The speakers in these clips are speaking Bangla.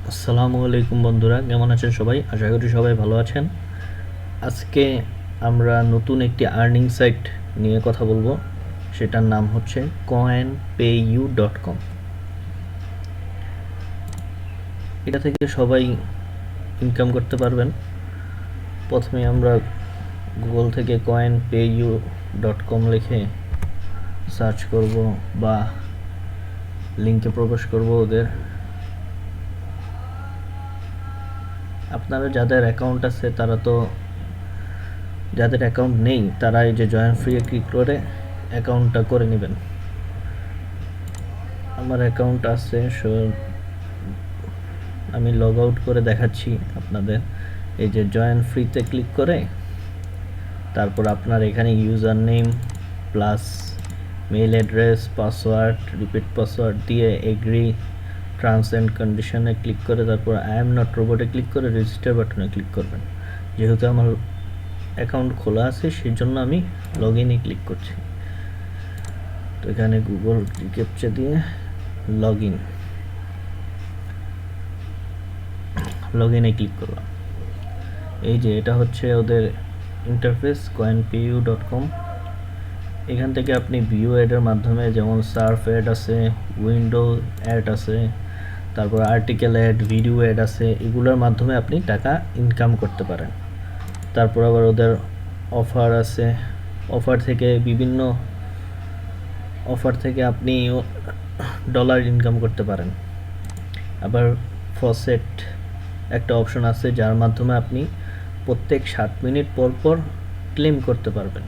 আসসালামু আলাইকুম বন্ধুরা, কেমন আছেন সবাই? আশা করি সবাই ভালো আছেন। আজকে আমরা নতুন একটি আর্নিং সাইট নিয়ে কথা বলবো। সেটার নাম হচ্ছে coinpayu.com। এটা থেকে সবাই ইনকাম করতে পারবেন। প্রথমে আমরা গুগল থেকে coinpayu.com লিখে সার্চ করব বা লিঙ্কে প্রবেশ করব ওদের। আপনারা যাদের অ্যাকাউন্ট আছে তারা তো, যাদের অ্যাকাউন্ট নেই তারা এই যে জয়েন ফ্রি ক্লিক করে অ্যাকাউন্টটা করে নেবেন। আমার অ্যাকাউন্ট আছে, আমি লগ আউট করে দেখাচ্ছি আপনাদের। এই যে জয়েন ফ্রিতে ক্লিক করে তারপর আপনার এখানে user name plus mail address, password, repeat password দিয়ে এগ্রি টার্মস অ্যান্ড কন্ডিশনে ক্লিক করে তারপর আই এম নট রোবটে ক্লিক করে রেজিস্টার বাটনে ক্লিক করবেন। যেহেতু আমার অ্যাকাউন্ট খোলা আছে সেই জন্য আমি লগ ইনে ক্লিক করছি। তো এখানে গুগল ক্যাপচা দিয়ে লগ ইনে ক্লিক করলাম। এই যে এটা হচ্ছে ওদের ইন্টারফেস coinpayu.com। এখান থেকে আপনি ভিউ অ্যাডের মাধ্যমে, যেমন সার্ফ অ্যাড আছে, উইন্ডো অ্যাড আছে, তারপর আর্টিকেল অ্যাড, ভিডিও অ্যাড আছে, এগুলোর মাধ্যমে আপনি টাকা ইনকাম করতে পারেন। তারপর আবার ওদের অফার আছে, অফার থেকে আপনি ডলার ইনকাম করতে পারেন। আবার ফসেট একটা অপশন আছে যার মাধ্যমে আপনি প্রত্যেক 60 মিনিট পর পর ক্লেম করতে পারবেন।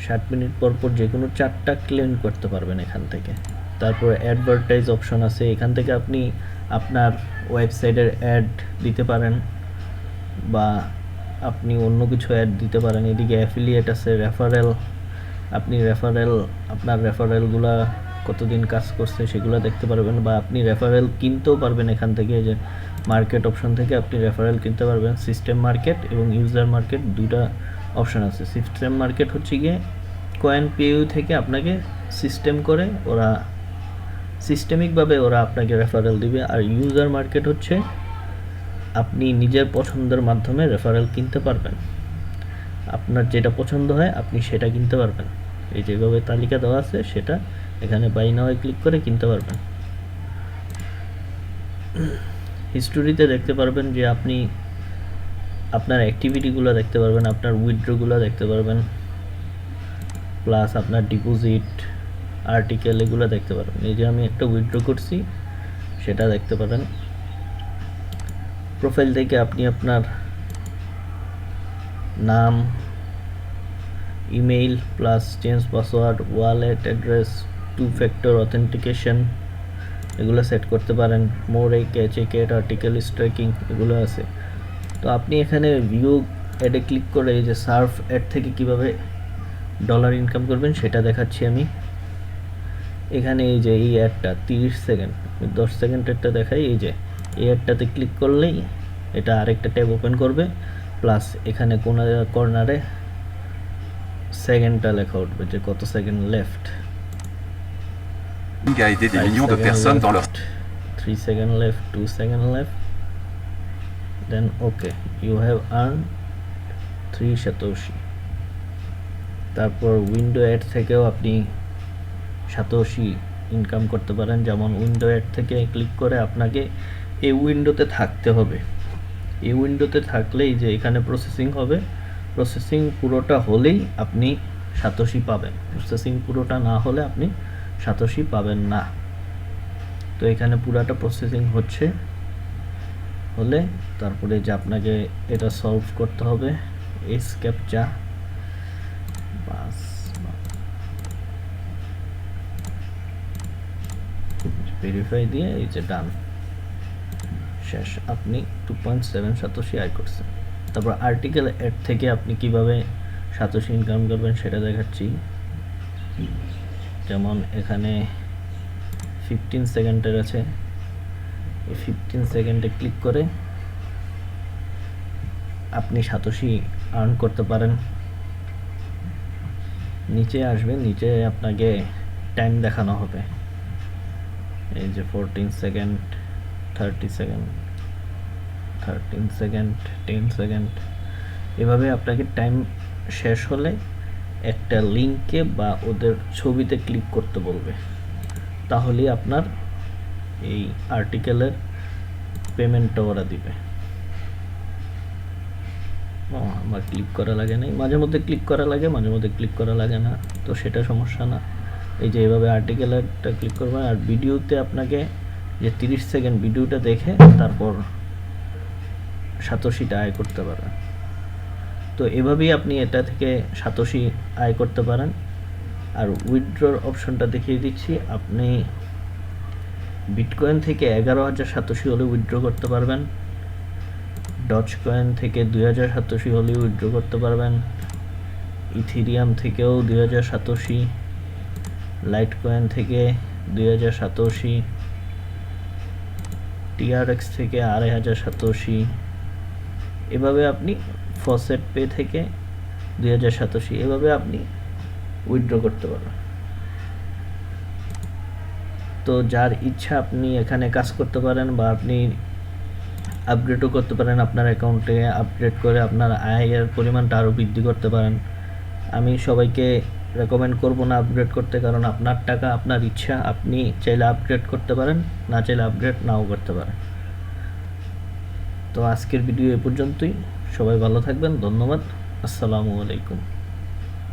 60 মিনিট পর পর যে কোনো 4টা ক্লেম করতে পারবেন এখান থেকে। তারপর অ্যাডভার্টাইজ অপশন আছে, এখান থেকে আপনি আপনার ওয়েবসাইটের অ্যাড দিতে পারেন বা আপনি অন্য কিছু অ্যাড দিতে পারেন। এদিকে অ্যাফিলিয়েট আছে, রেফারেল, আপনি আপনার রেফারেলগুলা কতদিন কাজ করছে সেগুলো দেখতে পারবেন, বা আপনি রেফারেল কিনতেও পারবেন এখান থেকে। যে মার্কেট অপশন থেকে আপনি রেফারেল কিনতে পারবেন। সিস্টেম মার্কেট এবং ইউজার মার্কেট দুইটা অপশন আছে। সিস্টেম মার্কেট হচ্ছে গিয়ে coinpayu থেকে আপনাকে সিস্টেমিকভাবে ওরা আপনাকে রেফারেল দিবে। আর ইউজার মার্কেট হচ্ছে আপনি নিজের পছন্দের মাধ্যমে রেফারেল কিনতে পারবেন। আপনার যেটা পছন্দ হয় আপনি সেটা কিনতে পারবেন। এই যেভাবে তালিকা দেওয়া আছে সেটা এখানে বাই নাও ক্লিক করে কিনতে পারবেন। হিস্টোরিতে দেখতে পারবেন যে আপনি আপনার অ্যাক্টিভিটিগুলো দেখতে পারবেন, আপনার উইথড্রগুলো দেখতে পারবেন, প্লাস আপনার ডিপোজিট, আর্টিকেল, এগুলো দেখতে পারবেন। এই যে আমি একটা উইথড্র করছি সেটা দেখতে পারেন। প্রোফাইল থেকে আপনি আপনার নাম, email plus change password, wallet address, 2 factor authentication, এগুলো সেট করতে পারেন। মোর চেকেট, আর্টিকেল স্ট্রাইকিং, এগুলো আছে। তো আপনি এখানে ভিউ অ্যাডে ক্লিক করে এই যে সার্ফ অ্যাড থেকে কিভাবে ডলার ইনকাম করবেন সেটা দেখাচ্ছি আমি। এখানে এই যে এই অ্যাডটা 30 সেকেন্ড, 10 সেকেন্ডেরটা দেখাই। এই যে এই অ্যাডটাতে ক্লিক করলেই এটা আরেকটা ট্যাব ওপেন করবে, প্লাস এখানে কর্নারে সেকেন্ডটা লেখা উঠবে যে কত second left. A aidé des millions de personnes dans leur 3 second left, 2 second left, then okay, you have earn 3 satoshi. তারপর উইন্ডো অ্যাড থেকেও আপনি সাতোশি ইনকাম করতে পারেন। যেমন উইন্ডো অ্যাড থেকে ক্লিক করে আপনাকে এই উইন্ডোতে থাকতে হবে। এই উইন্ডোতে থাকলেই যে এখানে প্রসেসিং হবে, প্রসেসিং পুরোটা হলেই আপনি সাতোশি পাবেন। প্রসেসিং পুরোটা না হলে আপনি সাতোশি পাবেন না। তো এখানে পুরাটা প্রসেসিং হলে তারপরে যে আপনাকে এটা সলভ করতে হবে, এস ক্যাপচা, বাস ভেরিফাই দিয়ে এই যে ডান, শেষ। আপনি 2.7 সাতোশি আয় করছেন। তারপর আর্টিকেল অ্যাড থেকে আপনি কিভাবে সাতোশি ইনকাম করবেন সেটা দেখাচ্ছি। যেমন এখানে 15 সেকেন্ডের আছে, এই 15 সেকেন্ডে ক্লিক করে আপনি সাতোশি আর্ন করতে পারেন। নিচে আসবে, নিচে আপনাকে টাইম দেখানো হবে। এই যে 14 সেকেন্ড, 30 সেকেন্ড, 13 সেকেন্ড, 10 সেকেন্ড। এভাবে আপনাকে টাইম শেষ হলে একটা লিঙ্কে বা ওদের ছবিতে ক্লিক করতে বলবে, তাহলেই আপনার এই আর্টিকেলের পেমেন্টটা ওরা দিবে। আমার ক্লিক করা লাগে নাই, মাঝে মধ্যে ক্লিক করা লাগে, মাঝে মধ্যে ক্লিক করা লাগে না, তো সেটা সমস্যা না। এই যে এভাবে আর্টিকেলটা ক্লিক করবেন, আর ভিডিওতে আপনাকে যে 30 সেকেন্ড ভিডিওটা দেখে তারপর সাতোশিটা আয় করতে পারেন। তো এভাবেই আপনি এটা থেকে সাতোশি আয় করতে পারেন। আর উইথড্রর অপশনটা দেখিয়ে দিচ্ছি, আপনি বিটকয়েন থেকে 11,000 সাতোশি হলে উইথড্র করতে পারবেন, ডজ কয়েন থেকে 2000 সাতোশি হলে উইথড্র করতে পারবেন, ইথিরিয়াম থেকেও 2000 সাতোশি, লাইট কয়েন থেকে 2000 সাতোশি, টিআরএক্স থেকে 2500 সাতোশি। এভাবে আপনি ফসেট পে থেকে 2000 সাতোশি, এভাবে আপনি উইথড্র করতে পারেন। তো যার ইচ্ছা আপনি এখানে কাজ করতে পারেন, বা আপনি আপগ্রেডও করতে পারেন, আপনার অ্যাকাউন্টে আপগ্রেড করে আপনার আয়ের পরিমাণটা আরও বৃদ্ধি করতে পারেন। আমি সবাইকে রেকমেন্ড করব না আপগ্রেড করতে, কারণ আপনার টাকা, আপনার ইচ্ছা, আপনি চাইলে আপগ্রেড করতে পারেন, না চাইলে আপগ্রেড নাও করতে পারেন। তো আজকের ভিডিও এ পর্যন্তই, সবাই ভালো থাকবেন, ধন্যবাদ, আসসালামু আলাইকুম।